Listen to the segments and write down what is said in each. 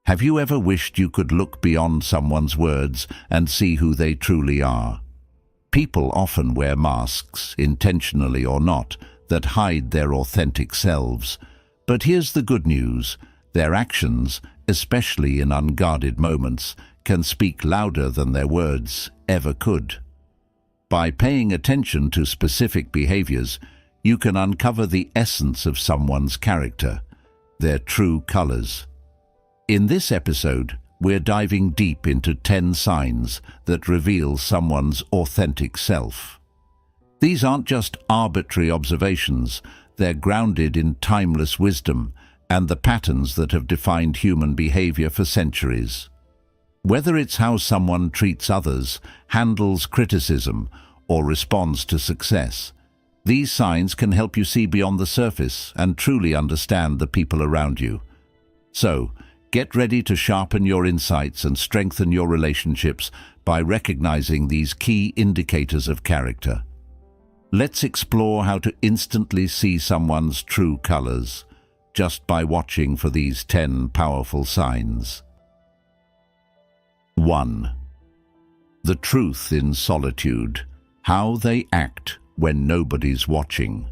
Have you ever wished you could look beyond someone's words and see who they truly are? People often wear masks, intentionally or not, that hide their authentic selves. But here's the good news. Their actions, especially in unguarded moments, can speak louder than their words ever could. By paying attention to specific behaviors, you can uncover the essence of someone's character, their true colors. In this episode, we're diving deep into 10 signs that reveal someone's authentic self. These aren't just arbitrary observations, they're grounded in timeless wisdom and the patterns that have defined human behavior for centuries. Whether it's how someone treats others, handles criticism, or responds to success, these signs can help you see beyond the surface and truly understand the people around you. So, get ready to sharpen your insights and strengthen your relationships by recognizing these key indicators of character. Let's explore how to instantly see someone's true colors just by watching for these 10 powerful signs. 1. The truth in solitude. How they act when nobody's watching.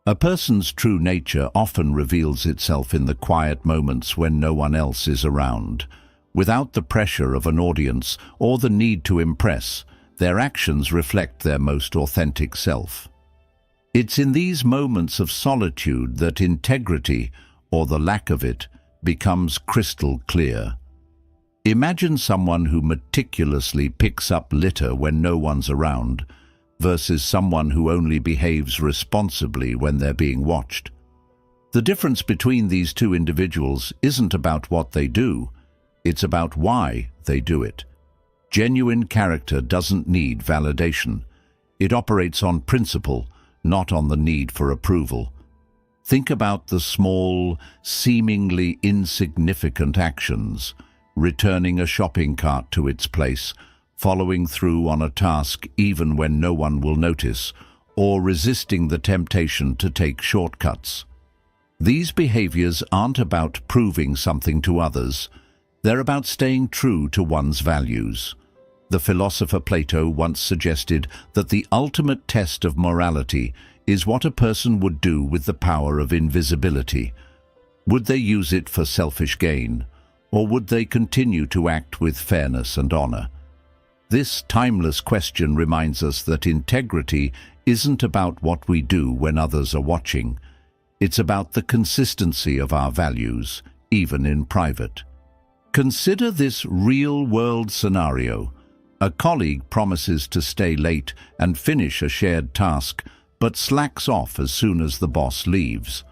A person's true nature often reveals itself in the quiet moments when no one else is around. Without the pressure of an audience or the need to impress, their actions reflect their most authentic self. It's in these moments of solitude that integrity, or the lack of it, becomes crystal clear. Imagine someone who meticulously picks up litter when no one's around, versus someone who only behaves responsibly when they're being watched. The difference between these two individuals isn't about what they do, it's about why they do it. Genuine character doesn't need validation. It operates on principle, not on the need for approval. Think about the small, seemingly insignificant actions: returning a shopping cart to its place, following through on a task even when no one will notice, or resisting the temptation to take shortcuts. These behaviors aren't about proving something to others. They're about staying true to one's values. The philosopher Plato once suggested that the ultimate test of morality is what a person would do with the power of invisibility. Would they use it for selfish gain, or would they continue to act with fairness and honor? This timeless question reminds us that integrity isn't about what we do when others are watching. It's about the consistency of our values, even in private. Consider this real-world scenario. A colleague promises to stay late and finish a shared task, but slacks off as soon as the boss leaves.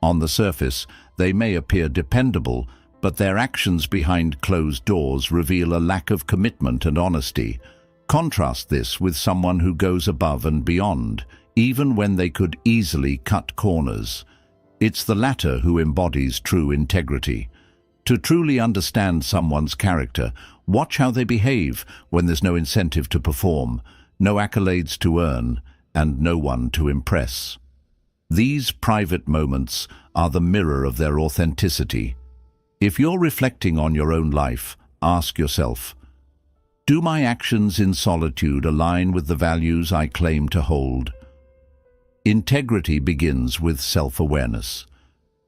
On the surface, they may appear dependable, but their actions behind closed doors reveal a lack of commitment and honesty. Contrast this with someone who goes above and beyond, even when they could easily cut corners. It's the latter who embodies true integrity. To truly understand someone's character, watch how they behave when there's no incentive to perform, no accolades to earn, and no one to impress. These private moments are the mirror of their authenticity. If you're reflecting on your own life, ask yourself, do my actions in solitude align with the values I claim to hold? Integrity begins with self-awareness.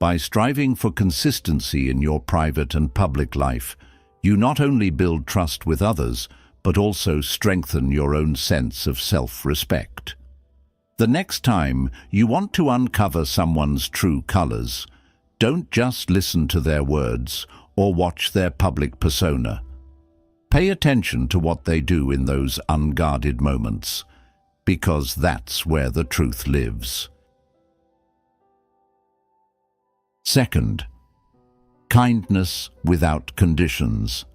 By striving for consistency in your private and public life, you not only build trust with others, but also strengthen your own sense of self-respect. The next time you want to uncover someone's true colors, don't just listen to their words or watch their public persona. Pay attention to what they do in those unguarded moments, because that's where the truth lives. Second, kindness without conditions.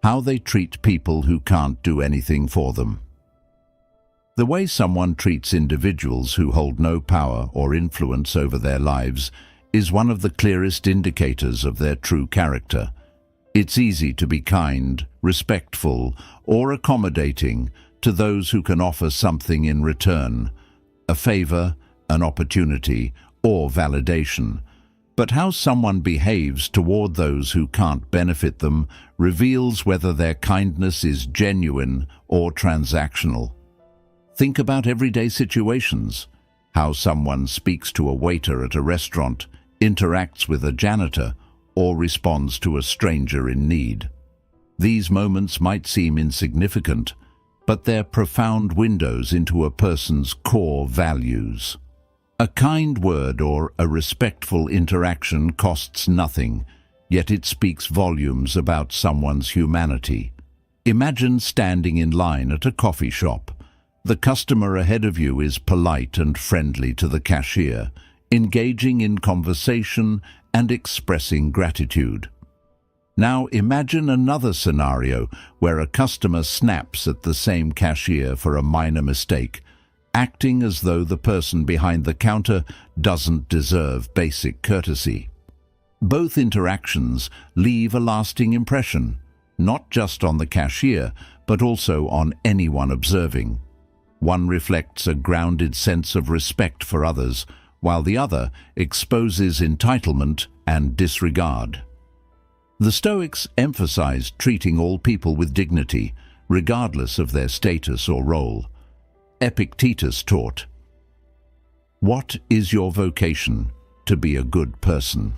How they treat people who can't do anything for them. The way someone treats individuals who hold no power or influence over their lives is one of the clearest indicators of their true character. It's easy to be kind, respectful, or accommodating to those who can offer something in return, a favor, an opportunity, or validation. But how someone behaves toward those who can't benefit them reveals whether their kindness is genuine or transactional. Think about everyday situations. How someone speaks to a waiter at a restaurant, interacts with a janitor, or responds to a stranger in need. These moments might seem insignificant, but they're profound windows into a person's core values. A kind word or a respectful interaction costs nothing, yet it speaks volumes about someone's humanity. Imagine standing in line at a coffee shop. The customer ahead of you is polite and friendly to the cashier, engaging in conversation and expressing gratitude. Now imagine another scenario where a customer snaps at the same cashier for a minor mistake, acting as though the person behind the counter doesn't deserve basic courtesy. Both interactions leave a lasting impression, not just on the cashier, but also on anyone observing. One reflects a grounded sense of respect for others, while the other exposes entitlement and disregard. The Stoics emphasized treating all people with dignity, regardless of their status or role. Epictetus taught, "What is your vocation? To be a good person."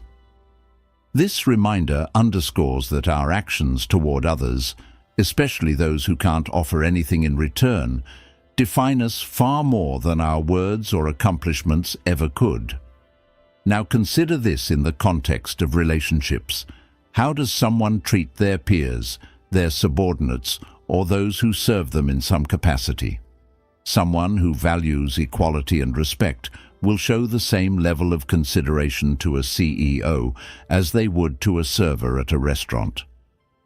This reminder underscores that our actions toward others, especially those who can't offer anything in return, define us far more than our words or accomplishments ever could. Now consider this in the context of relationships. How does someone treat their peers, their subordinates, or those who serve them in some capacity? Someone who values equality and respect will show the same level of consideration to a CEO as they would to a server at a restaurant.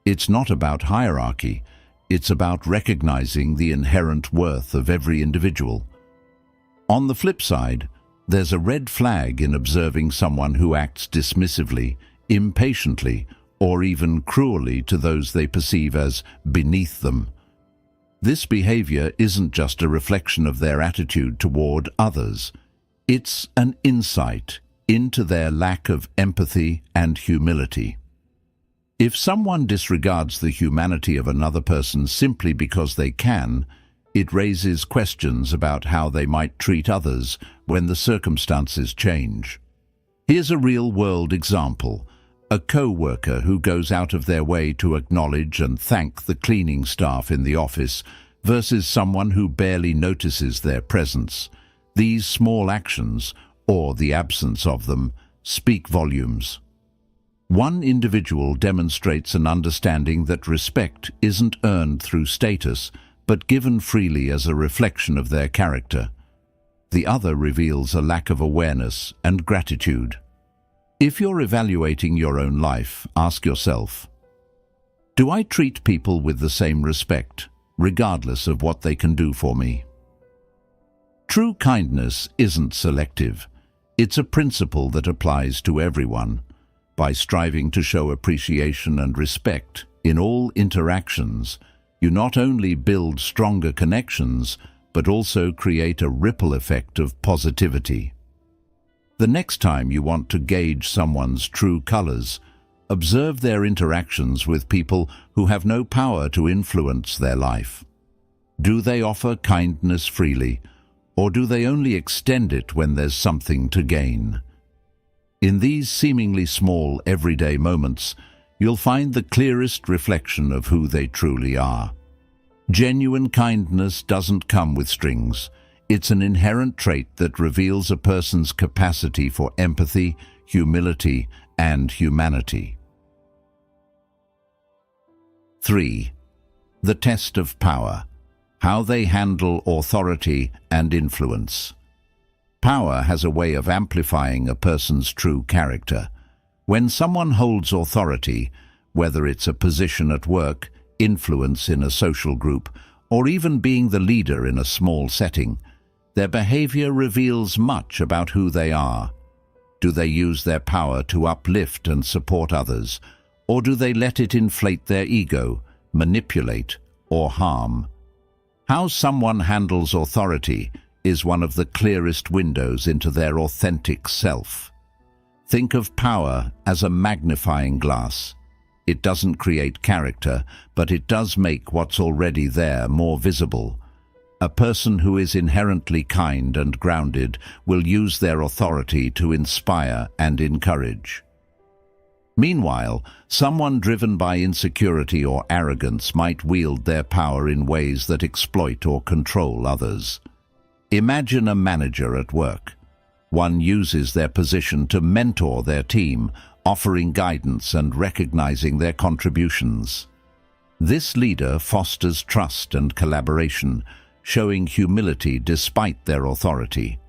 It's not about hierarchy. It's about recognizing the inherent worth of every individual. On the flip side, there's a red flag in observing someone who acts dismissively, impatiently, or even cruelly to those they perceive as beneath them. This behavior isn't just a reflection of their attitude toward others. It's an insight into their lack of empathy and humility. If someone disregards the humanity of another person simply because they can, it raises questions about how they might treat others when the circumstances change. Here's a real-world example. A co-worker who goes out of their way to acknowledge and thank the cleaning staff in the office versus someone who barely notices their presence. These small actions, or the absence of them, speak volumes. One individual demonstrates an understanding that respect isn't earned through status, but given freely as a reflection of their character. The other reveals a lack of awareness and gratitude. If you're evaluating your own life, ask yourself, do I treat people with the same respect, regardless of what they can do for me? True kindness isn't selective. It's a principle that applies to everyone. By striving to show appreciation and respect in all interactions, you not only build stronger connections, but also create a ripple effect of positivity. The next time you want to gauge someone's true colors, observe their interactions with people who have no power to influence their life. Do they offer kindness freely, or do they only extend it when there's something to gain? In these seemingly small, everyday moments, you'll find the clearest reflection of who they truly are. Genuine kindness doesn't come with strings. It's an inherent trait that reveals a person's capacity for empathy, humility, and humanity. 3. The test of power. How they handle authority and influence. Power has a way of amplifying a person's true character. When someone holds authority, whether it's a position at work, influence in a social group, or even being the leader in a small setting, their behavior reveals much about who they are. Do they use their power to uplift and support others, or do they let it inflate their ego, manipulate, or harm? How someone handles authority is one of the clearest windows into their authentic self. Think of power as a magnifying glass. It doesn't create character, but it does make what's already there more visible. A person who is inherently kind and grounded will use their authority to inspire and encourage. Meanwhile, someone driven by insecurity or arrogance might wield their power in ways that exploit or control others. Imagine a manager at work. One uses their position to mentor their team, offering guidance and recognizing their contributions. This leader fosters trust and collaboration, showing humility despite their authority.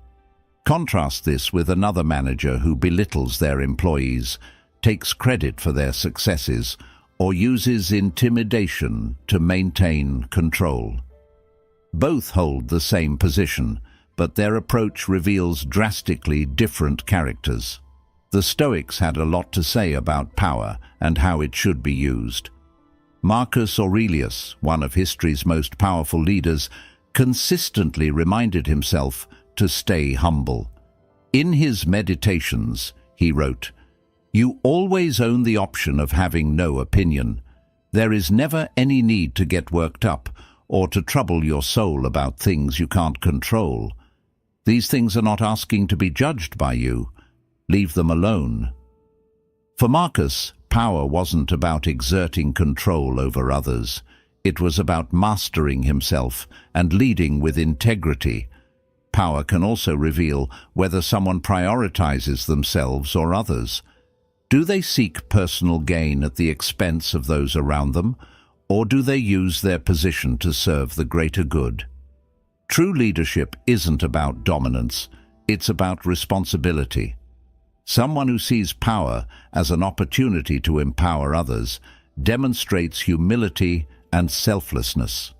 Contrast this with another manager who belittles their employees, takes credit for their successes, or uses intimidation to maintain control. Both hold the same position, but their approach reveals drastically different characters. The Stoics had a lot to say about power and how it should be used. Marcus Aurelius, one of history's most powerful leaders, consistently reminded himself to stay humble. In his Meditations, he wrote, "You always own the option of having no opinion. There is never any need to get worked up or to trouble your soul about things you can't control. These things are not asking to be judged by you. Leave them alone." For Marcus, power wasn't about exerting control over others. It was about mastering himself and leading with integrity. Power can also reveal whether someone prioritizes themselves or others. Do they seek personal gain at the expense of those around them, or do they use their position to serve the greater good? True leadership isn't about dominance, it's about responsibility. Someone who sees power as an opportunity to empower others demonstrates humility and selflessness.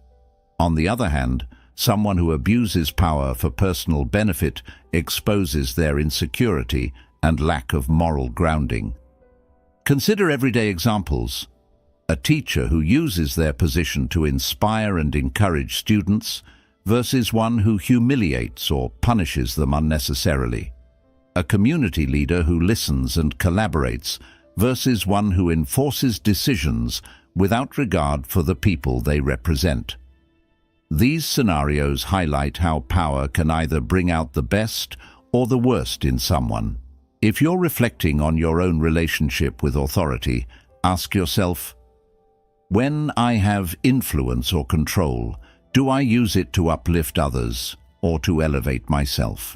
On the other hand, someone who abuses power for personal benefit exposes their insecurity and lack of moral grounding. Consider everyday examples. A teacher who uses their position to inspire and encourage students versus one who humiliates or punishes them unnecessarily. A community leader who listens and collaborates versus one who enforces decisions without regard for the people they represent. These scenarios highlight how power can either bring out the best or the worst in someone. If you're reflecting on your own relationship with authority, ask yourself, when I have influence or control, do I use it to uplift others or to elevate myself?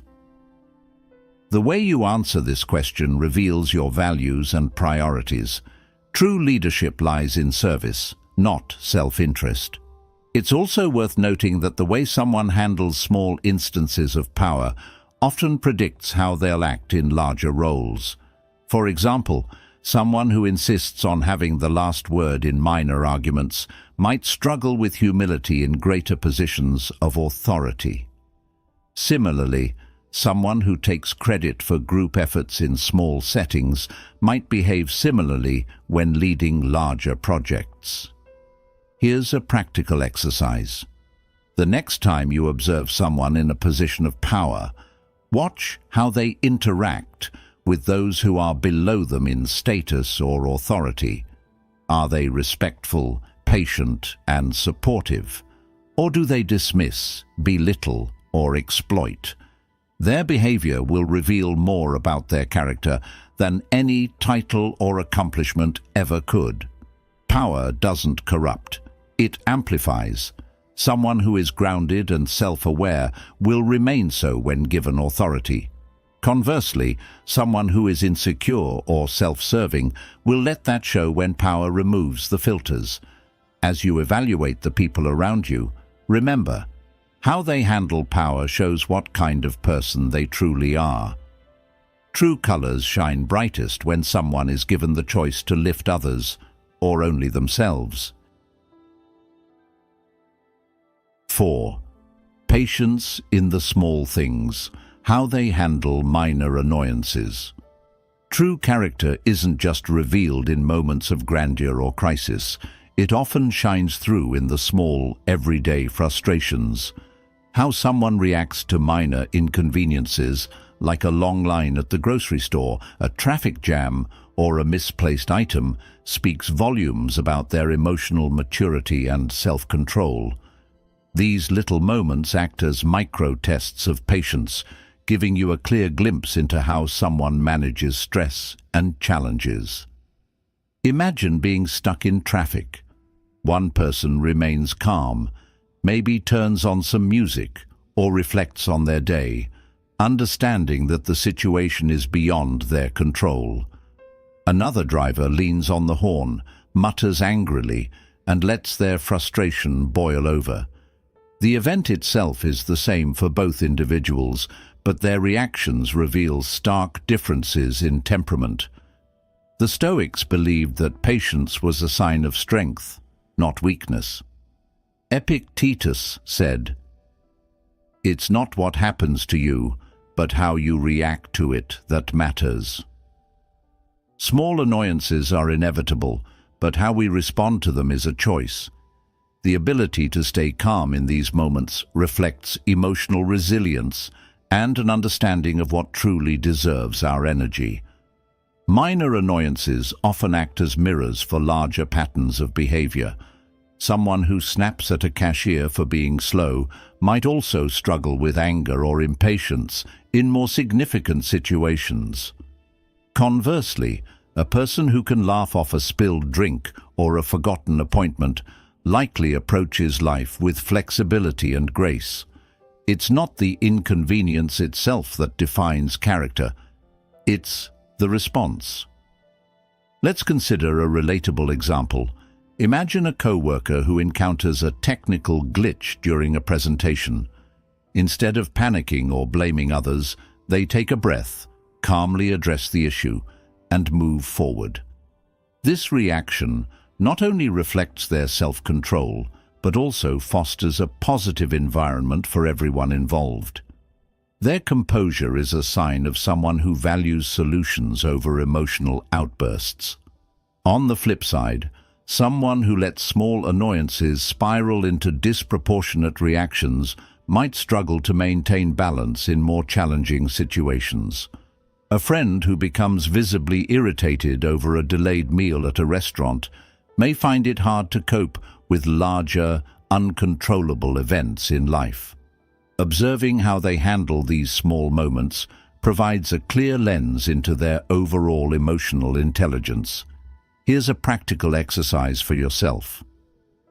The way you answer this question reveals your values and priorities. True leadership lies in service, not self-interest. It's also worth noting that the way someone handles small instances of power often predicts how they'll act in larger roles. For example, someone who insists on having the last word in minor arguments might struggle with humility in greater positions of authority. Similarly, someone who takes credit for group efforts in small settings might behave similarly when leading larger projects. Here's a practical exercise. The next time you observe someone in a position of power, watch how they interact with those who are below them in status or authority. Are they respectful, patient, and supportive? Or do they dismiss, belittle, or exploit? Their behavior will reveal more about their character than any title or accomplishment ever could. Power doesn't corrupt, it amplifies. Someone who is grounded and self-aware will remain so when given authority. Conversely, someone who is insecure or self-serving will let that show when power removes the filters. As you evaluate the people around you, remember, how they handle power shows what kind of person they truly are. True colors shine brightest when someone is given the choice to lift others or only themselves. 4. Patience in the small things, how they handle minor annoyances. True character isn't just revealed in moments of grandeur or crisis. It often shines through in the small, everyday frustrations. How someone reacts to minor inconveniences, like a long line at the grocery store, a traffic jam, or a misplaced item, speaks volumes about their emotional maturity and self-control. These little moments act as micro-tests of patience, giving you a clear glimpse into how someone manages stress and challenges. Imagine being stuck in traffic. One person remains calm, maybe turns on some music or reflects on their day, understanding that the situation is beyond their control. Another driver leans on the horn, mutters angrily, and lets their frustration boil over. The event itself is the same for both individuals, but their reactions reveal stark differences in temperament. The Stoics believed that patience was a sign of strength, not weakness. Epictetus said, "It's not what happens to you, but how you react to it that matters." Small annoyances are inevitable, but how we respond to them is a choice. The ability to stay calm in these moments reflects emotional resilience and an understanding of what truly deserves our energy. Minor annoyances often act as mirrors for larger patterns of behavior. Someone who snaps at a cashier for being slow might also struggle with anger or impatience in more significant situations. Conversely, a person who can laugh off a spilled drink or a forgotten appointment likely approaches life with flexibility and grace. It's not the inconvenience itself that defines character, it's the response. Let's consider a relatable example. Imagine a coworker who encounters a technical glitch during a presentation. Instead of panicking or blaming others, they take a breath, calmly address the issue, and move forward. This reaction not only reflects their self-control, but also fosters a positive environment for everyone involved. Their composure is a sign of someone who values solutions over emotional outbursts. On the flip side, someone who lets small annoyances spiral into disproportionate reactions might struggle to maintain balance in more challenging situations. A friend who becomes visibly irritated over a delayed meal at a restaurant may find it hard to cope with larger, uncontrollable events in life. Observing how they handle these small moments provides a clear lens into their overall emotional intelligence. Here's a practical exercise for yourself.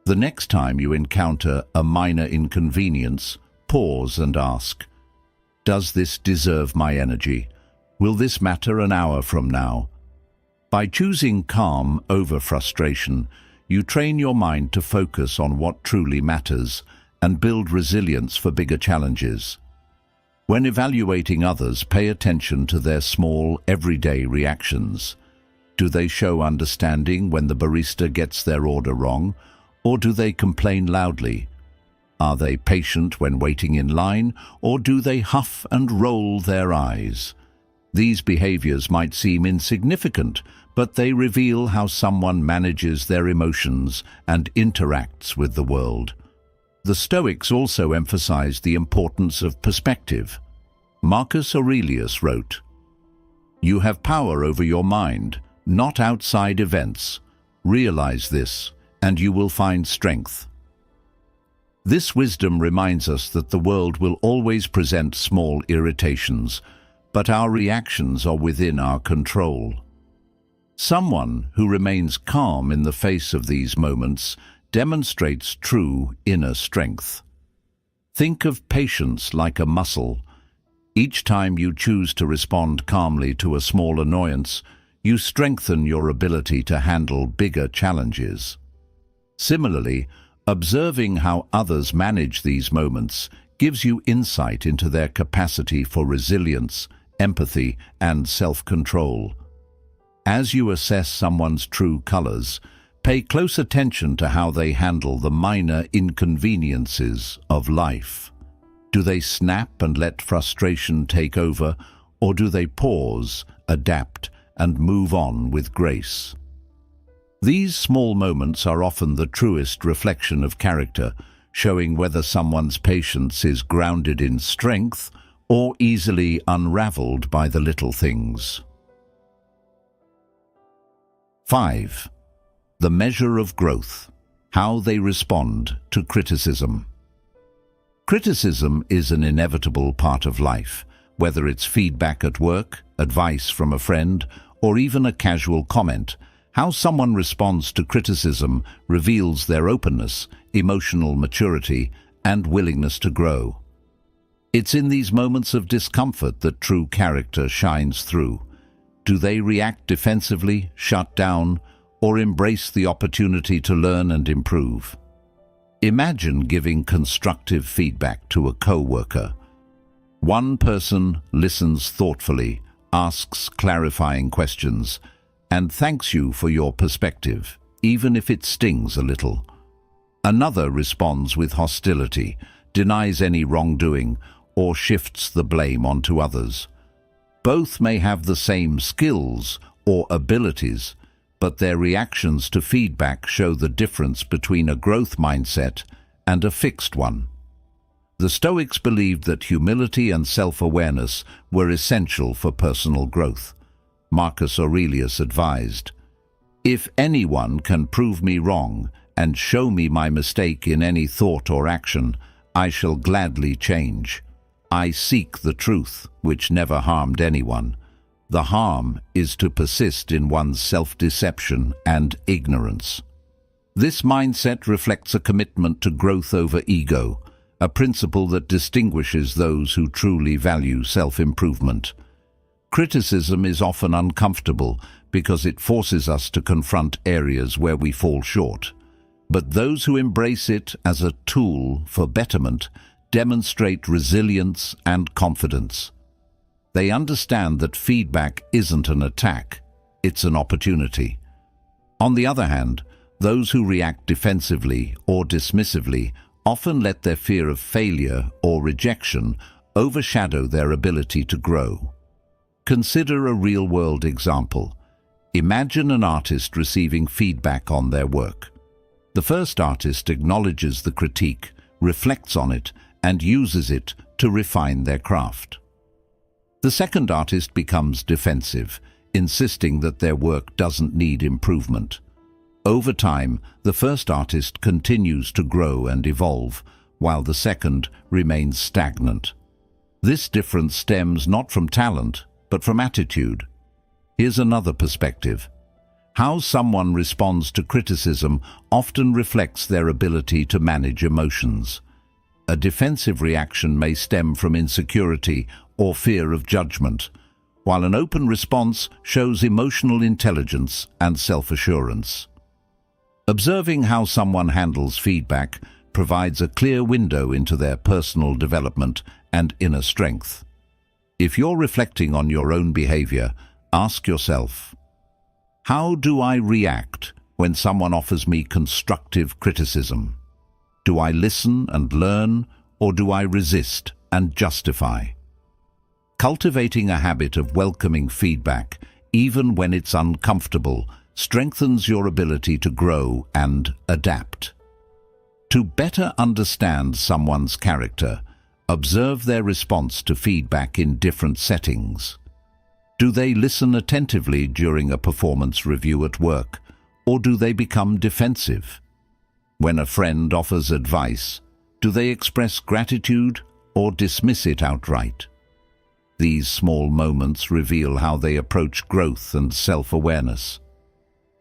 The next time you encounter a minor inconvenience, pause and ask, "Does this deserve my energy? Will this matter an hour from now?" By choosing calm over frustration, you train your mind to focus on what truly matters and build resilience for bigger challenges. When evaluating others, pay attention to their small, everyday reactions. Do they show understanding when the barista gets their order wrong, or do they complain loudly? Are they patient when waiting in line, or do they huff and roll their eyes? These behaviors might seem insignificant, but they reveal how someone manages their emotions and interacts with the world. The Stoics also emphasized the importance of perspective. Marcus Aurelius wrote, "You have power over your mind, not outside events. Realize this, and you will find strength." This wisdom reminds us that the world will always present small irritations, but our reactions are within our control. Someone who remains calm in the face of these moments demonstrates true inner strength. Think of patience like a muscle. Each time you choose to respond calmly to a small annoyance, you strengthen your ability to handle bigger challenges. Similarly, observing how others manage these moments gives you insight into their capacity for resilience, empathy, and self-control. As you assess someone's true colors, pay close attention to how they handle the minor inconveniences of life. Do they snap and let frustration take over, or do they pause, adapt, and move on with grace? These small moments are often the truest reflection of character, showing whether someone's patience is grounded in strength or easily unraveled by the little things. 5. The measure of growth. How they respond to criticism. Criticism is an inevitable part of life, whether it's feedback at work, advice from a friend, or even a casual comment. How someone responds to criticism reveals their openness, emotional maturity, and willingness to grow. It's in these moments of discomfort that true character shines through. Do they react defensively, shut down, or embrace the opportunity to learn and improve? Imagine giving constructive feedback to a coworker. One person listens thoughtfully, asks clarifying questions, and thanks you for your perspective, even if it stings a little. Another responds with hostility, denies any wrongdoing, or shifts the blame onto others. Both may have the same skills or abilities, but their reactions to feedback show the difference between a growth mindset and a fixed one. The Stoics believed that humility and self-awareness were essential for personal growth. Marcus Aurelius advised, "If anyone can prove me wrong and show me my mistake in any thought or action, I shall gladly change. I seek the truth, which never harmed anyone. The harm is to persist in one's self-deception and ignorance." This mindset reflects a commitment to growth over ego, a principle that distinguishes those who truly value self-improvement. Criticism is often uncomfortable because it forces us to confront areas where we fall short. But those who embrace it as a tool for betterment demonstrate resilience and confidence. They understand that feedback isn't an attack, it's an opportunity. On the other hand, those who react defensively or dismissively often let their fear of failure or rejection overshadow their ability to grow. Consider a real-world example. Imagine an artist receiving feedback on their work. The first artist acknowledges the critique, reflects on it, and uses it to refine their craft. The second artist becomes defensive, insisting that their work doesn't need improvement. Over time, the first artist continues to grow and evolve, while the second remains stagnant. This difference stems not from talent, but from attitude. Here's another perspective. How someone responds to criticism often reflects their ability to manage emotions. A defensive reaction may stem from insecurity or fear of judgment, while an open response shows emotional intelligence and self-assurance. Observing how someone handles feedback provides a clear window into their personal development and inner strength. If you're reflecting on your own behavior, ask yourself, how do I react when someone offers me constructive criticism? Do I listen and learn, or do I resist and justify? Cultivating a habit of welcoming feedback, even when it's uncomfortable, strengthens your ability to grow and adapt. To better understand someone's character, observe their response to feedback in different settings. Do they listen attentively during a performance review at work, or do they become defensive? When a friend offers advice, do they express gratitude or dismiss it outright? These small moments reveal how they approach growth and self-awareness.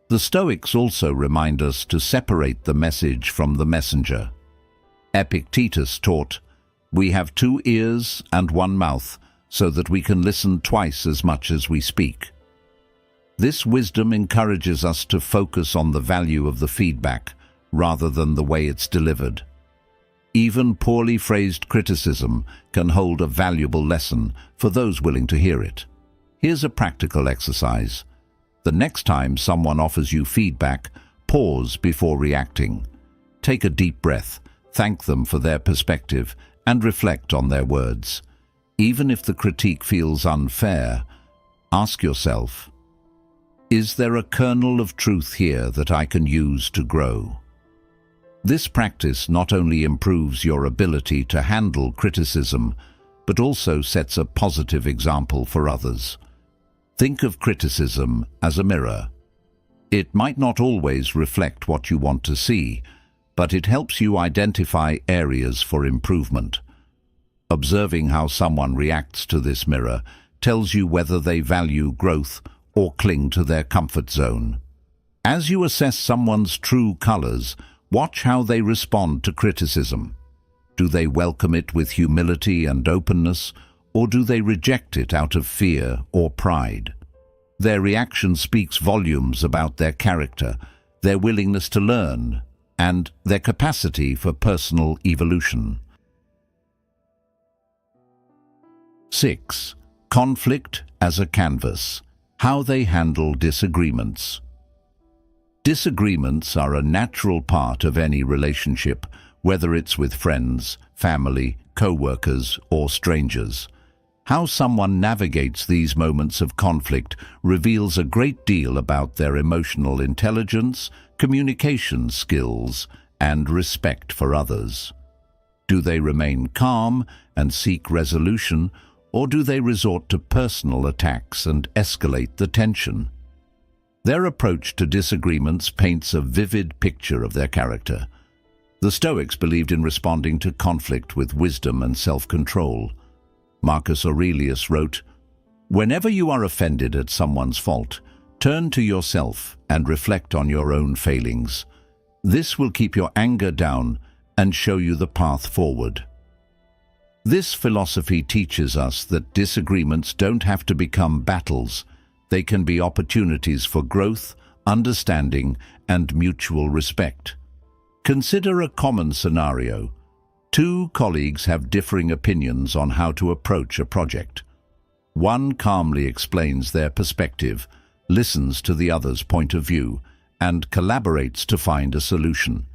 The Stoics also remind us to separate the message from the messenger. Epictetus taught, "We have 2 ears and 1 mouth, so that we can listen twice as much as we speak." This wisdom encourages us to focus on the value of the feedback rather than the way it's delivered. Even poorly phrased criticism can hold a valuable lesson for those willing to hear it. Here's a practical exercise. The next time someone offers you feedback, pause before reacting. Take a deep breath, thank them for their perspective, and reflect on their words. Even if the critique feels unfair, ask yourself, is there a kernel of truth here that I can use to grow? This practice not only improves your ability to handle criticism, but also sets a positive example for others. Think of criticism as a mirror. It might not always reflect what you want to see, but it helps you identify areas for improvement. Observing how someone reacts to this mirror tells you whether they value growth or cling to their comfort zone. As you assess someone's true colors, watch how they respond to criticism. Do they welcome it with humility and openness, or do they reject it out of fear or pride? Their reaction speaks volumes about their character, their willingness to learn, and their capacity for personal evolution. 6. Conflict as a canvas. How they handle disagreements. Disagreements are a natural part of any relationship, whether it's with friends, family, co-workers, or strangers. How someone navigates these moments of conflict reveals a great deal about their emotional intelligence, communication skills, and respect for others. Do they remain calm and seek resolution, or do they resort to personal attacks and escalate the tension? Their approach to disagreements paints a vivid picture of their character. The Stoics believed in responding to conflict with wisdom and self-control. Marcus Aurelius wrote, "Whenever you are offended at someone's fault, turn to yourself and reflect on your own failings. This will keep your anger down and show you the path forward." This philosophy teaches us that disagreements don't have to become battles. They can be opportunities for growth, understanding, and mutual respect. Consider a common scenario. Two colleagues have differing opinions on how to approach a project. One calmly explains their perspective, listens to the other's point of view, and collaborates to find a solution.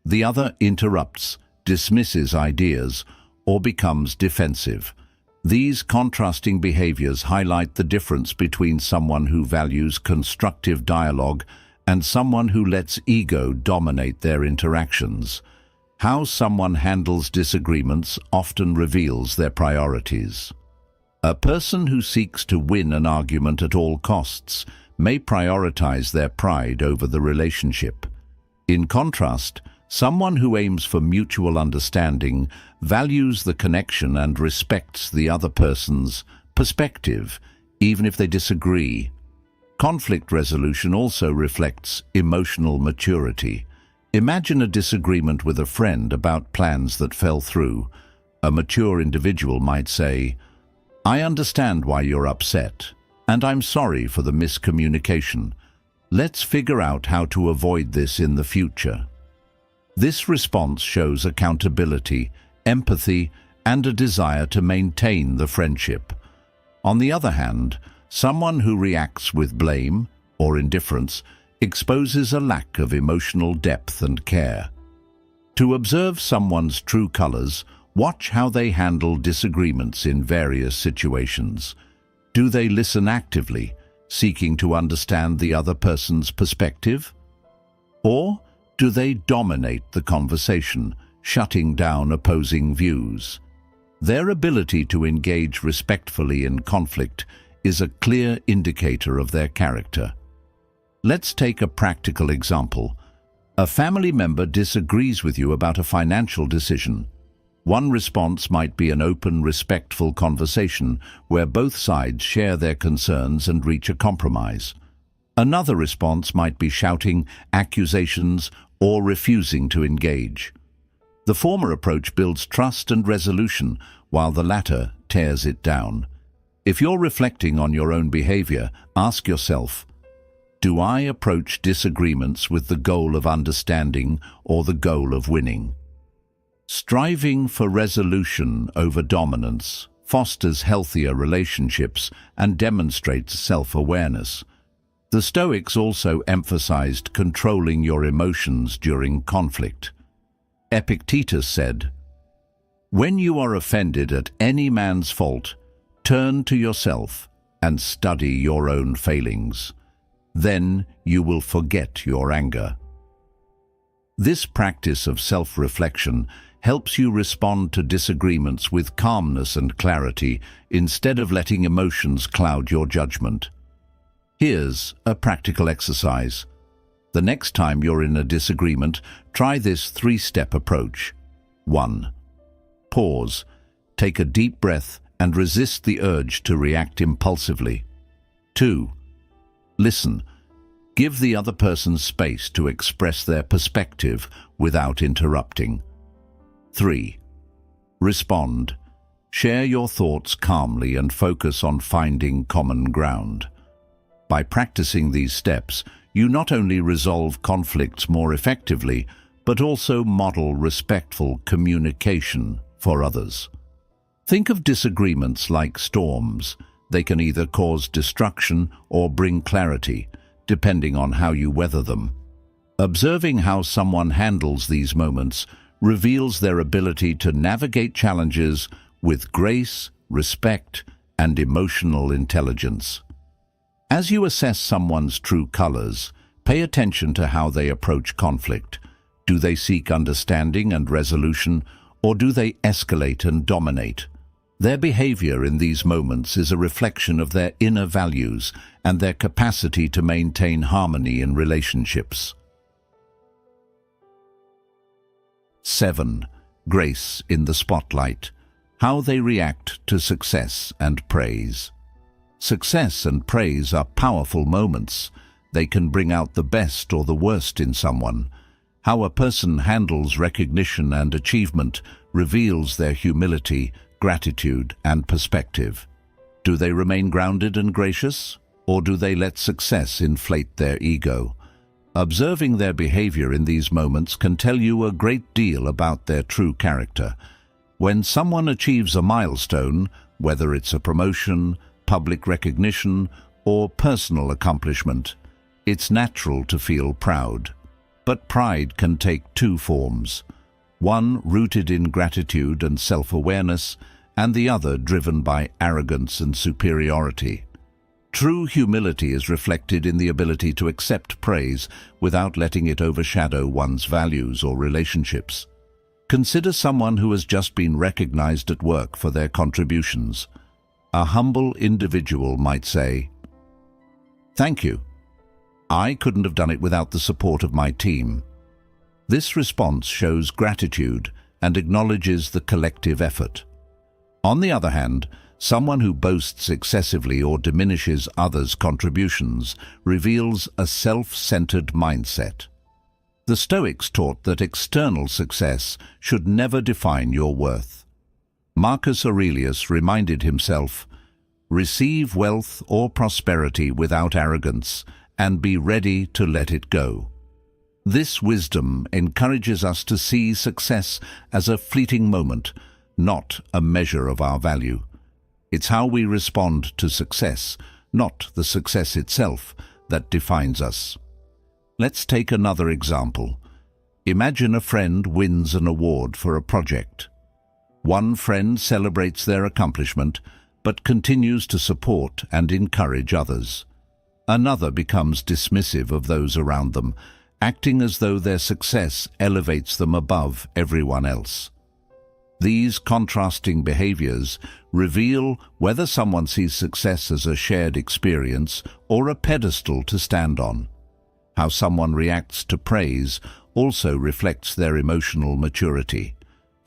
The other interrupts, dismisses ideas, or becomes defensive. These contrasting behaviors highlight the difference between someone who values constructive dialogue and someone who lets ego dominate their interactions. How someone handles disagreements often reveals their priorities. A person who seeks to win an argument at all costs may prioritize their pride over the relationship. In contrast, someone who aims for mutual understanding values the connection and respects the other person's perspective, even if they disagree. Conflict resolution also reflects emotional maturity. Imagine a disagreement with a friend about plans that fell through. A mature individual might say, "I understand why you're upset, and I'm sorry for the miscommunication. Let's figure out how to avoid this in the future." This response shows accountability, empathy, and a desire to maintain the friendship. On the other hand, someone who reacts with blame or indifference exposes a lack of emotional depth and care. To observe someone's true colors, watch how they handle disagreements in various situations. Do they listen actively, seeking to understand the other person's perspective? Or do they dominate the conversation, shutting down opposing views? Their ability to engage respectfully in conflict is a clear indicator of their character. Let's take a practical example. A family member disagrees with you about a financial decision. One response might be an open, respectful conversation where both sides share their concerns and reach a compromise. Another response might be shouting, accusations, or refusing to engage. The former approach builds trust and resolution, while the latter tears it down. If you're reflecting on your own behavior, ask yourself, do I approach disagreements with the goal of understanding or the goal of winning? Striving for resolution over dominance fosters healthier relationships and demonstrates self-awareness. The Stoics also emphasized controlling your emotions during conflict. Epictetus said, "When you are offended at any man's fault, turn to yourself and study your own failings. Then you will forget your anger." This practice of self-reflection helps you respond to disagreements with calmness and clarity instead of letting emotions cloud your judgment. Here's a practical exercise. The next time you're in a disagreement, try this three-step approach. 1. Pause. Take a deep breath and resist the urge to react impulsively. 2. Listen. Give the other person space to express their perspective without interrupting. 3. Respond. Share your thoughts calmly and focus on finding common ground. By practicing these steps, you not only resolve conflicts more effectively, but also model respectful communication for others. Think of disagreements like storms. They can either cause destruction or bring clarity, depending on how you weather them. Observing how someone handles these moments reveals their ability to navigate challenges with grace, respect, and emotional intelligence. As you assess someone's true colors, pay attention to how they approach conflict. Do they seek understanding and resolution, or do they escalate and dominate? Their behavior in these moments is a reflection of their inner values and their capacity to maintain harmony in relationships. 7. Grace in the spotlight. How they react to success and praise. Success and praise are powerful moments. They can bring out the best or the worst in someone. How a person handles recognition and achievement reveals their humility, gratitude, and perspective. Do they remain grounded and gracious, or do they let success inflate their ego? Observing their behavior in these moments can tell you a great deal about their true character. When someone achieves a milestone, whether it's a promotion, public recognition, or personal accomplishment, it's natural to feel proud. But pride can take two forms. One rooted in gratitude and self-awareness, and the other driven by arrogance and superiority. True humility is reflected in the ability to accept praise without letting it overshadow one's values or relationships. Consider someone who has just been recognized at work for their contributions. A humble individual might say, "Thank you. I couldn't have done it without the support of my team." This response shows gratitude and acknowledges the collective effort. On the other hand, someone who boasts excessively or diminishes others' contributions reveals a self-centered mindset. The Stoics taught that external success should never define your worth. Marcus Aurelius reminded himself, "Receive wealth or prosperity without arrogance, and be ready to let it go." This wisdom encourages us to see success as a fleeting moment, not a measure of our value. It's how we respond to success, not the success itself, that defines us. Let's take another example. Imagine a friend wins an award for a project. One friend celebrates their accomplishment, but continues to support and encourage others. Another becomes dismissive of those around them, acting as though their success elevates them above everyone else. These contrasting behaviors reveal whether someone sees success as a shared experience or a pedestal to stand on. How someone reacts to praise also reflects their emotional maturity.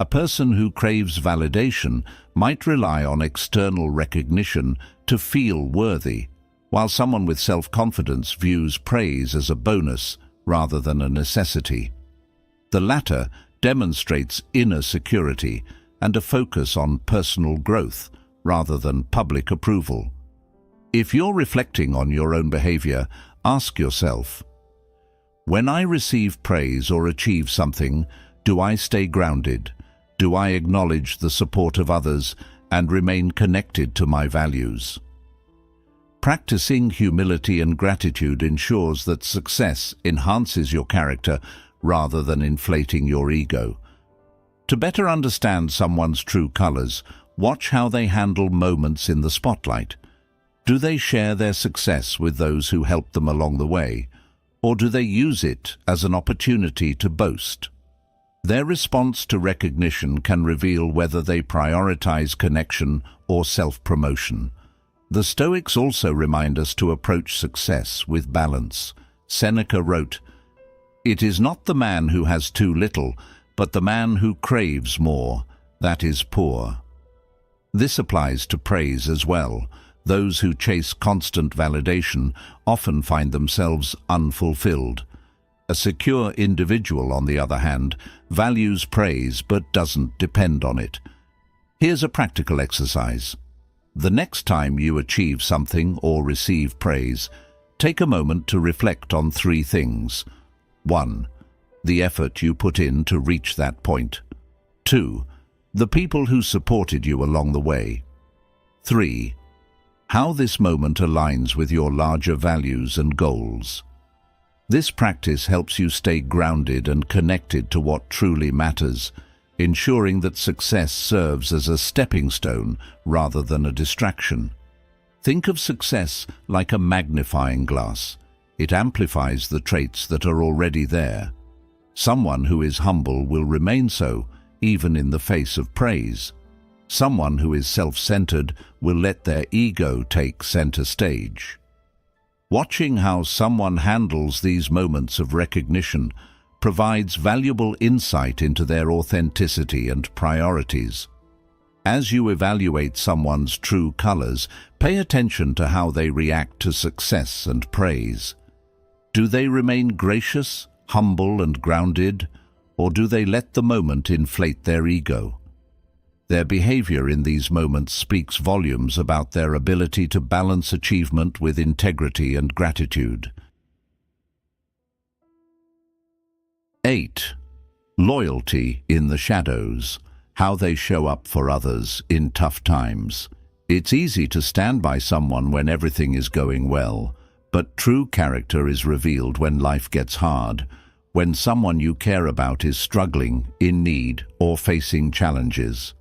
A person who craves validation might rely on external recognition to feel worthy, while someone with self-confidence views praise as a bonus rather than a necessity. The latter demonstrates inner security and a focus on personal growth rather than public approval. If you're reflecting on your own behavior, ask yourself, when I receive praise or achieve something, do I stay grounded? Do I acknowledge the support of others and remain connected to my values? Practicing humility and gratitude ensures that success enhances your character rather than inflating your ego. To better understand someone's true colors, watch how they handle moments in the spotlight. Do they share their success with those who helped them along the way, or do they use it as an opportunity to boast? Their response to recognition can reveal whether they prioritize connection or self-promotion. The Stoics also remind us to approach success with balance. Seneca wrote, "It is not the man who has too little, but the man who craves more, that is poor." This applies to praise as well. Those who chase constant validation often find themselves unfulfilled. A secure individual, on the other hand, values praise but doesn't depend on it. Here's a practical exercise. The next time you achieve something or receive praise, take a moment to reflect on 3 things. 1. The effort you put in to reach that point. 2. The people who supported you along the way. 3. How this moment aligns with your larger values and goals. This practice helps you stay grounded and connected to what truly matters, ensuring that success serves as a stepping stone rather than a distraction. Think of success like a magnifying glass. It amplifies the traits that are already there. Someone who is humble will remain so, even in the face of praise. Someone who is self-centered will let their ego take center stage. Watching how someone handles these moments of recognition provides valuable insight into their authenticity and priorities. As you evaluate someone's true colors, pay attention to how they react to success and praise. Do they remain gracious, humble, and grounded, or do they let the moment inflate their ego? Their behavior in these moments speaks volumes about their ability to balance achievement with integrity and gratitude. 8. Loyalty in the shadows. How they show up for others in tough times. It's easy to stand by someone when everything is going well, but true character is revealed when life gets hard, when someone you care about is struggling, in need, or facing challenges.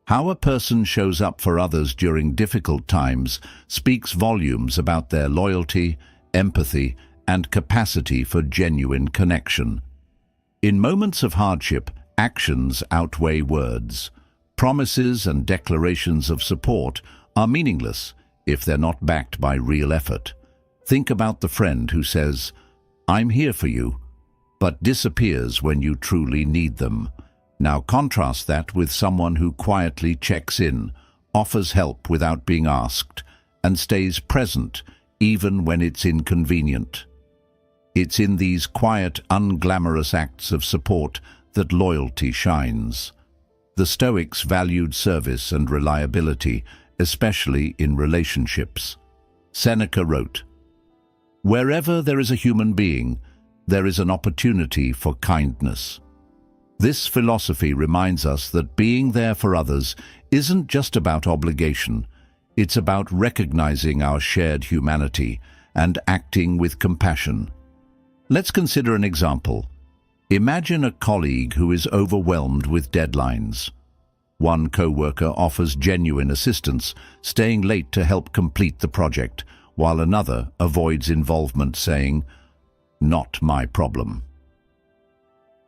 How a person shows up for others during difficult times speaks volumes about their loyalty, empathy, and capacity for genuine connection. In moments of hardship, actions outweigh words. Promises and declarations of support are meaningless if they're not backed by real effort. Think about the friend who says, "I'm here for you," but disappears when you truly need them. Now contrast that with someone who quietly checks in, offers help without being asked, and stays present even when it's inconvenient. It's in these quiet, unglamorous acts of support that loyalty shines. The Stoics valued service and reliability, especially in relationships. Seneca wrote, "Wherever there is a human being, there is an opportunity for kindness." This philosophy reminds us that being there for others isn't just about obligation. It's about recognizing our shared humanity and acting with compassion. Let's consider an example. Imagine a colleague who is overwhelmed with deadlines. One co-worker offers genuine assistance, staying late to help complete the project, while another avoids involvement, saying, "Not my problem."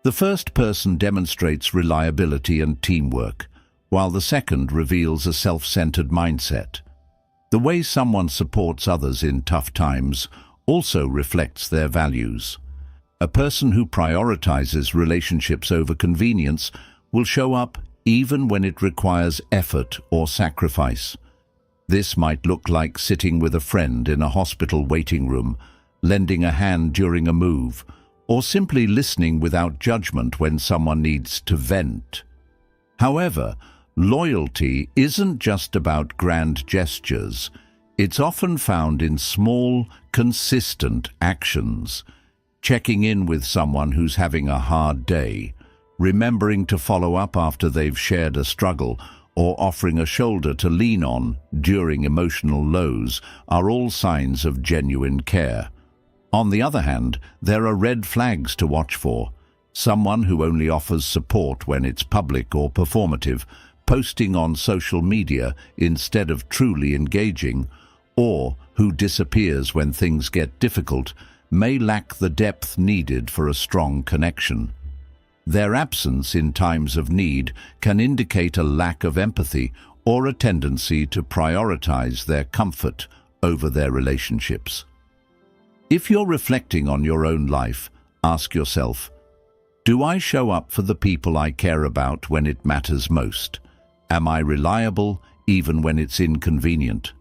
The first person demonstrates reliability and teamwork, while the second reveals a self-centered mindset. The way someone supports others in tough times also reflects their values. A person who prioritizes relationships over convenience will show up even when it requires effort or sacrifice. This might look like sitting with a friend in a hospital waiting room, lending a hand during a move, or simply listening without judgment when someone needs to vent. However, loyalty isn't just about grand gestures. It's often found in small, consistent actions. Checking in with someone who's having a hard day, remembering to follow up after they've shared a struggle, or offering a shoulder to lean on during emotional lows are all signs of genuine care. On the other hand, there are red flags to watch for. Someone who only offers support when it's public or performative, posting on social media instead of truly engaging, or who disappears when things get difficult, may lack the depth needed for a strong connection. Their absence in times of need can indicate a lack of empathy or a tendency to prioritize their comfort over their relationships. If you're reflecting on your own life, ask yourself, do I show up for the people I care about when it matters most? Am I reliable even when it's inconvenient?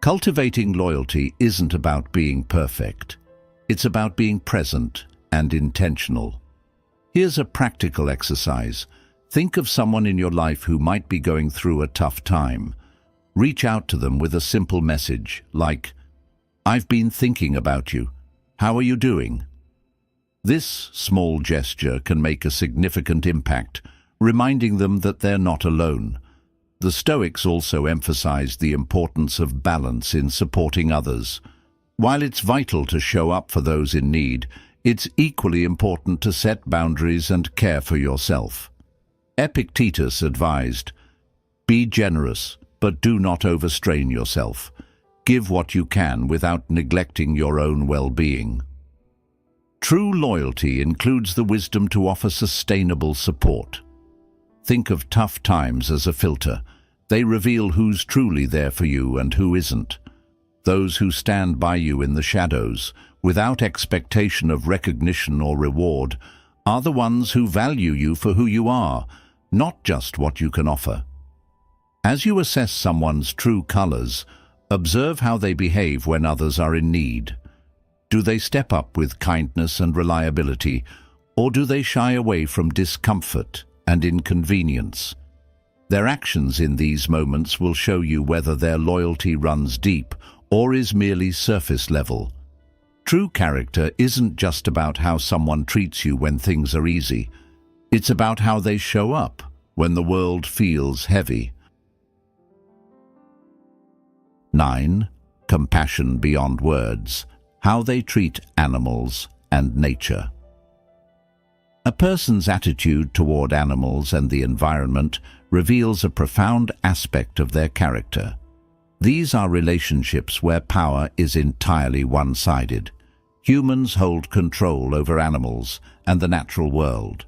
Cultivating loyalty isn't about being perfect. It's about being present and intentional. Here's a practical exercise. Think of someone in your life who might be going through a tough time. Reach out to them with a simple message like, "I've been thinking about you. How are you doing?" This small gesture can make a significant impact, reminding them that they're not alone. The Stoics also emphasized the importance of balance in supporting others. While it's vital to show up for those in need, it's equally important to set boundaries and care for yourself. Epictetus advised, "Be generous, but do not overstrain yourself. Give what you can without neglecting your own well-being." True loyalty includes the wisdom to offer sustainable support. Think of tough times as a filter. They reveal who's truly there for you and who isn't. Those who stand by you in the shadows, without expectation of recognition or reward, are the ones who value you for who you are, not just what you can offer. As you assess someone's true colors, observe how they behave when others are in need. Do they step up with kindness and reliability, or do they shy away from discomfort and inconvenience? Their actions in these moments will show you whether their loyalty runs deep or is merely surface level. True character isn't just about how someone treats you when things are easy. It's about how they show up when the world feels heavy. 9. Compassion beyond words. How they treat animals and nature. A person's attitude toward animals and the environment reveals a profound aspect of their character. These are relationships where power is entirely one-sided. Humans hold control over animals and the natural world.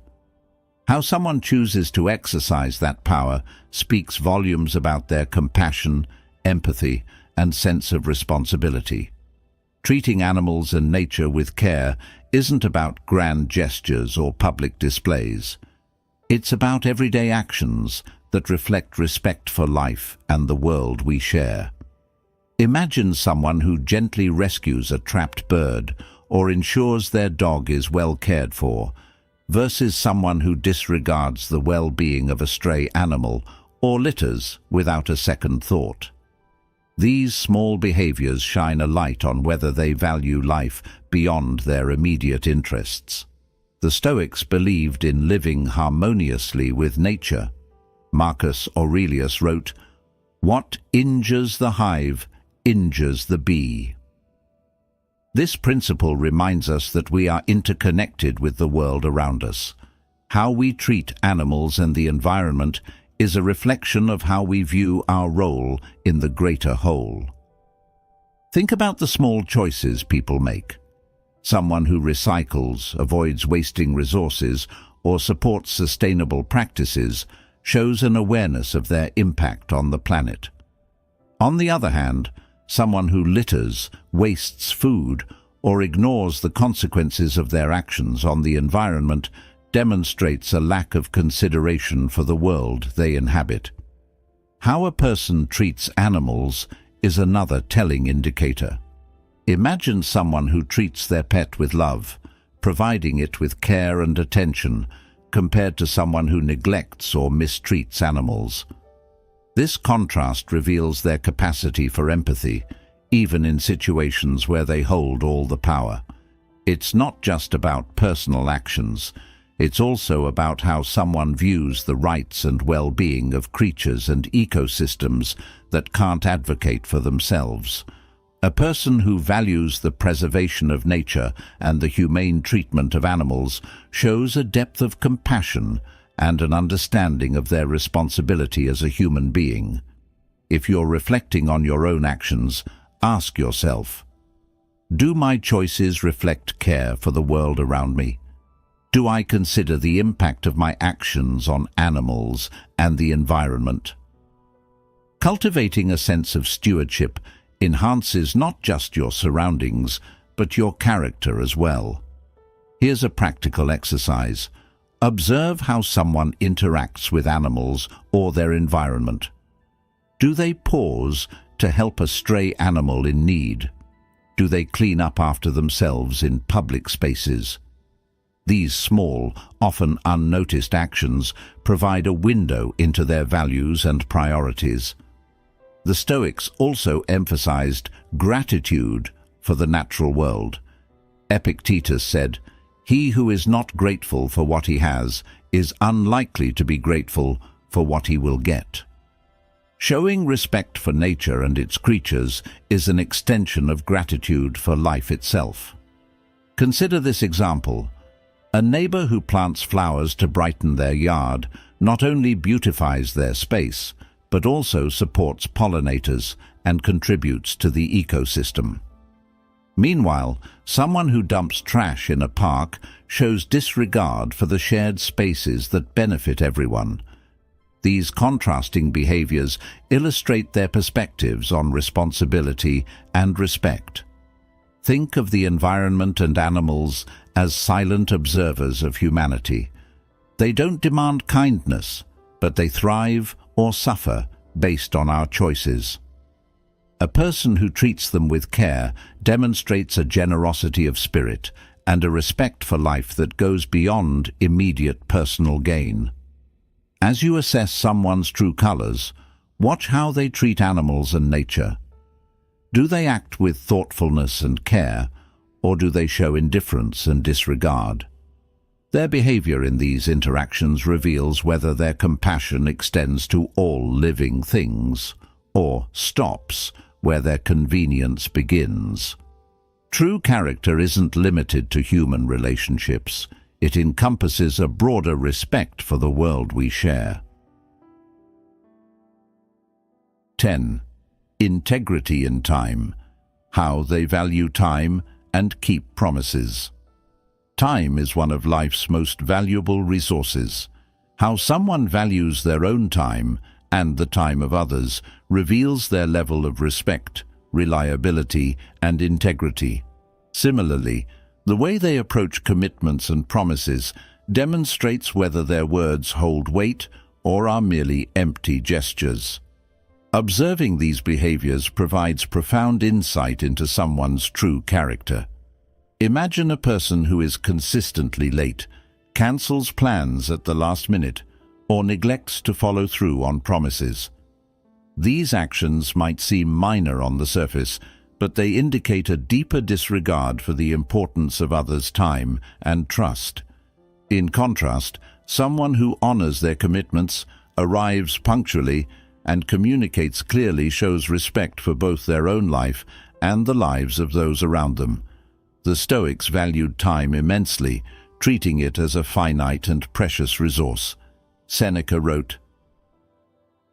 How someone chooses to exercise that power speaks volumes about their compassion, empathy, and sense of responsibility. Treating animals and nature with care isn't about grand gestures or public displays. It's about everyday actions that reflect respect for life and the world we share. Imagine someone who gently rescues a trapped bird or ensures their dog is well cared for, versus someone who disregards the well-being of a stray animal or litters without a second thought. These small behaviors shine a light on whether they value life beyond their immediate interests. The Stoics believed in living harmoniously with nature. Marcus Aurelius wrote, "What injures the hive injures the bee." This principle reminds us that we are interconnected with the world around us. How we treat animals and the environment is a reflection of how we view our role in the greater whole. Think about the small choices people make. Someone who recycles, avoids wasting resources, or supports sustainable practices shows an awareness of their impact on the planet. On the other hand, someone who litters, wastes food, or ignores the consequences of their actions on the environment demonstrates a lack of consideration for the world they inhabit. How a person treats animals is another telling indicator. Imagine someone who treats their pet with love, providing it with care and attention, compared to someone who neglects or mistreats animals. This contrast reveals their capacity for empathy, even in situations where they hold all the power. It's not just about personal actions. It's also about how someone views the rights and well-being of creatures and ecosystems that can't advocate for themselves. A person who values the preservation of nature and the humane treatment of animals shows a depth of compassion and an understanding of their responsibility as a human being. If you're reflecting on your own actions, ask yourself, do my choices reflect care for the world around me? Do I consider the impact of my actions on animals and the environment? Cultivating a sense of stewardship enhances not just your surroundings, but your character as well. Here's a practical exercise. Observe how someone interacts with animals or their environment. Do they pause to help a stray animal in need? Do they clean up after themselves in public spaces? These small, often unnoticed actions provide a window into their values and priorities. The Stoics also emphasized gratitude for the natural world. Epictetus said, "He who is not grateful for what he has is unlikely to be grateful for what he will get." Showing respect for nature and its creatures is an extension of gratitude for life itself. Consider this example. A neighbor who plants flowers to brighten their yard not only beautifies their space, but also supports pollinators and contributes to the ecosystem. Meanwhile, someone who dumps trash in a park shows disregard for the shared spaces that benefit everyone. These contrasting behaviors illustrate their perspectives on responsibility and respect. Think of the environment and animals as silent observers of humanity. They don't demand kindness, but they thrive or suffer based on our choices. A person who treats them with care demonstrates a generosity of spirit and a respect for life that goes beyond immediate personal gain. As you assess someone's true colors, watch how they treat animals and nature. Do they act with thoughtfulness and care, or do they show indifference and disregard? Their behavior in these interactions reveals whether their compassion extends to all living things, or stops where their convenience begins. True character isn't limited to human relationships. It encompasses a broader respect for the world we share. 10. Integrity in time. How they value time and keep promises. Time is one of life's most valuable resources. How someone values their own time and the time of others reveals their level of respect, reliability, and integrity. Similarly, the way they approach commitments and promises demonstrates whether their words hold weight or are merely empty gestures. Observing these behaviors provides profound insight into someone's true character. Imagine a person who is consistently late, cancels plans at the last minute, or neglects to follow through on promises. These actions might seem minor on the surface, but they indicate a deeper disregard for the importance of others' time and trust. In contrast, someone who honors their commitments, arrives punctually, and communicates clearly shows respect for both their own life and the lives of those around them. The Stoics valued time immensely, treating it as a finite and precious resource. Seneca wrote,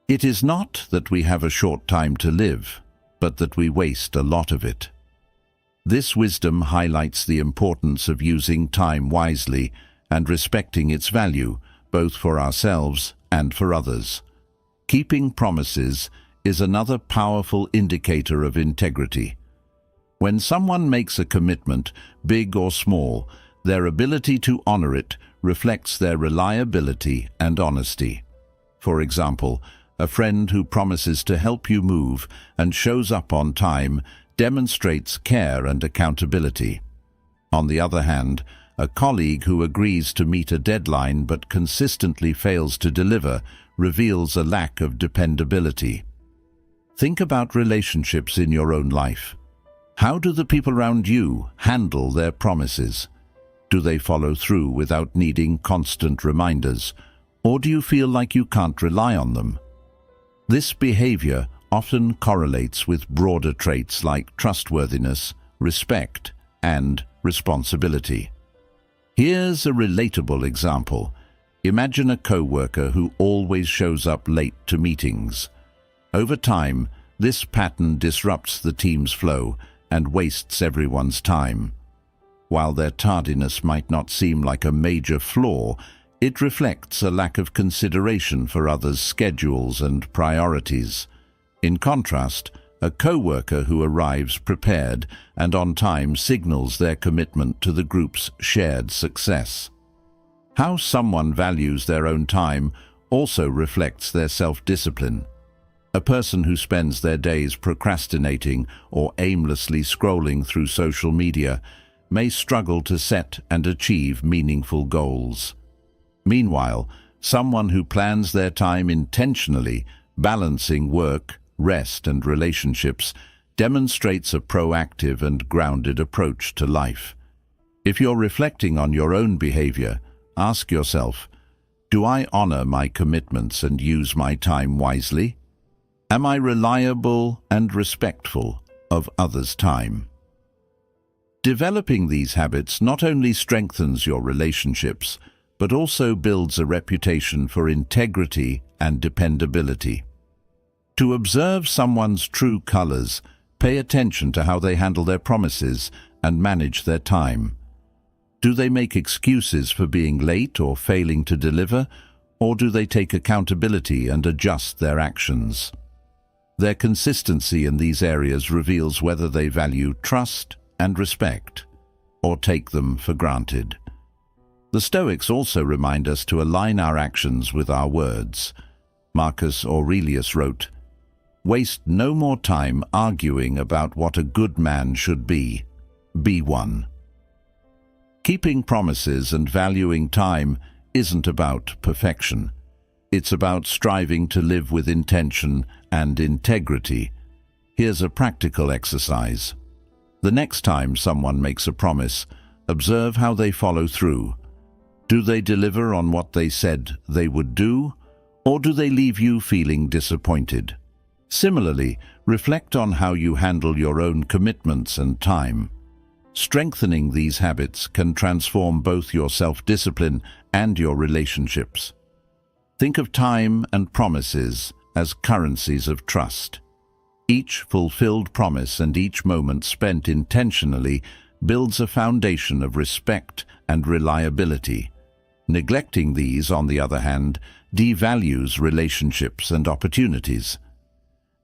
"It is not that we have a short time to live, but that we waste a lot of it." This wisdom highlights the importance of using time wisely and respecting its value, both for ourselves and for others. Keeping promises is another powerful indicator of integrity. When someone makes a commitment, big or small, their ability to honor it reflects their reliability and honesty. For example, a friend who promises to help you move and shows up on time demonstrates care and accountability. On the other hand, a colleague who agrees to meet a deadline but consistently fails to deliver reveals a lack of dependability. Think about relationships in your own life. How do the people around you handle their promises? Do they follow through without needing constant reminders, or do you feel like you can't rely on them? This behavior often correlates with broader traits like trustworthiness, respect, and responsibility. Here's a relatable example. Imagine a co-worker who always shows up late to meetings. Over time, this pattern disrupts the team's flow and wastes everyone's time. While their tardiness might not seem like a major flaw, it reflects a lack of consideration for others' schedules and priorities. In contrast, a co-worker who arrives prepared and on time signals their commitment to the group's shared success. How someone values their own time also reflects their self-discipline. A person who spends their days procrastinating or aimlessly scrolling through social media may struggle to set and achieve meaningful goals. Meanwhile, someone who plans their time intentionally, balancing work, rest, and relationships, demonstrates a proactive and grounded approach to life. If you're reflecting on your own behavior, ask yourself, do I honor my commitments and use my time wisely? Am I reliable and respectful of others' time? Developing these habits not only strengthens your relationships, but also builds a reputation for integrity and dependability. To observe someone's true colors, pay attention to how they handle their promises and manage their time. Do they make excuses for being late or failing to deliver, or do they take accountability and adjust their actions? Their consistency in these areas reveals whether they value trust and respect, or take them for granted. The Stoics also remind us to align our actions with our words. Marcus Aurelius wrote, "Waste no more time arguing about what a good man should be. Be one." Keeping promises and valuing time isn't about perfection. It's about striving to live with intention and integrity. Here's a practical exercise. The next time someone makes a promise, observe how they follow through. Do they deliver on what they said they would do, or do they leave you feeling disappointed? Similarly, reflect on how you handle your own commitments and time. Strengthening these habits can transform both your self-discipline and your relationships. Think of time and promises as currencies of trust. Each fulfilled promise and each moment spent intentionally builds a foundation of respect and reliability. Neglecting these, on the other hand, devalues relationships and opportunities.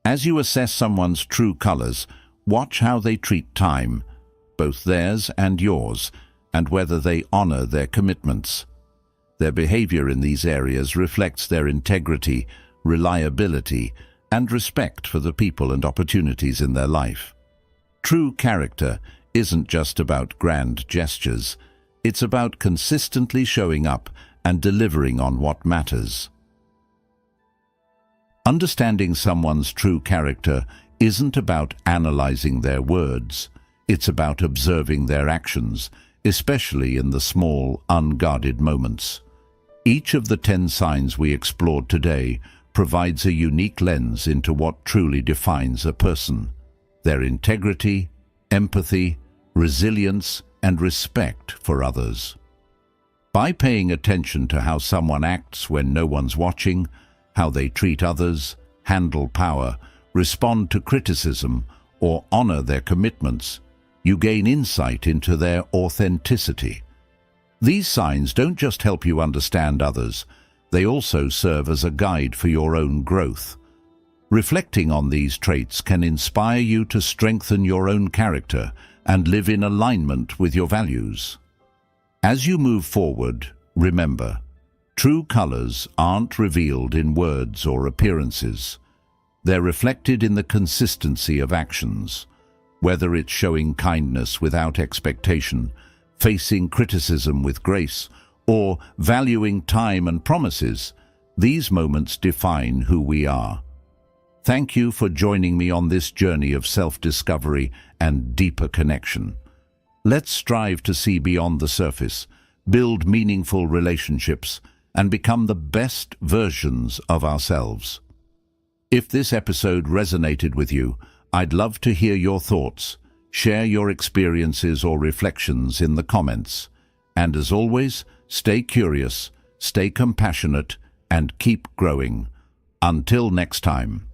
As you assess someone's true colors, watch how they treat time, both theirs and yours, and whether they honor their commitments. Their behavior in these areas reflects their integrity, reliability, and respect for the people and opportunities in their life. True character isn't just about grand gestures. It's about consistently showing up and delivering on what matters. Understanding someone's true character isn't about analyzing their words. It's about observing their actions, especially in the small, unguarded moments. Each of the 10 signs we explored today provides a unique lens into what truly defines a person: their integrity, empathy, resilience, and respect for others. By paying attention to how someone acts when no one's watching, how they treat others, handle power, respond to criticism, or honor their commitments, you gain insight into their authenticity. These signs don't just help you understand others, they also serve as a guide for your own growth. Reflecting on these traits can inspire you to strengthen your own character and live in alignment with your values. As you move forward, remember, true colors aren't revealed in words or appearances. They're reflected in the consistency of actions. Whether it's showing kindness without expectation, facing criticism with grace, or valuing time and promises, these moments define who we are. Thank you for joining me on this journey of self-discovery and deeper connection. Let's strive to see beyond the surface, build meaningful relationships, and become the best versions of ourselves. If this episode resonated with you, I'd love to hear your thoughts. Share your experiences or reflections in the comments. And as always, stay curious, stay compassionate, and keep growing. Until next time.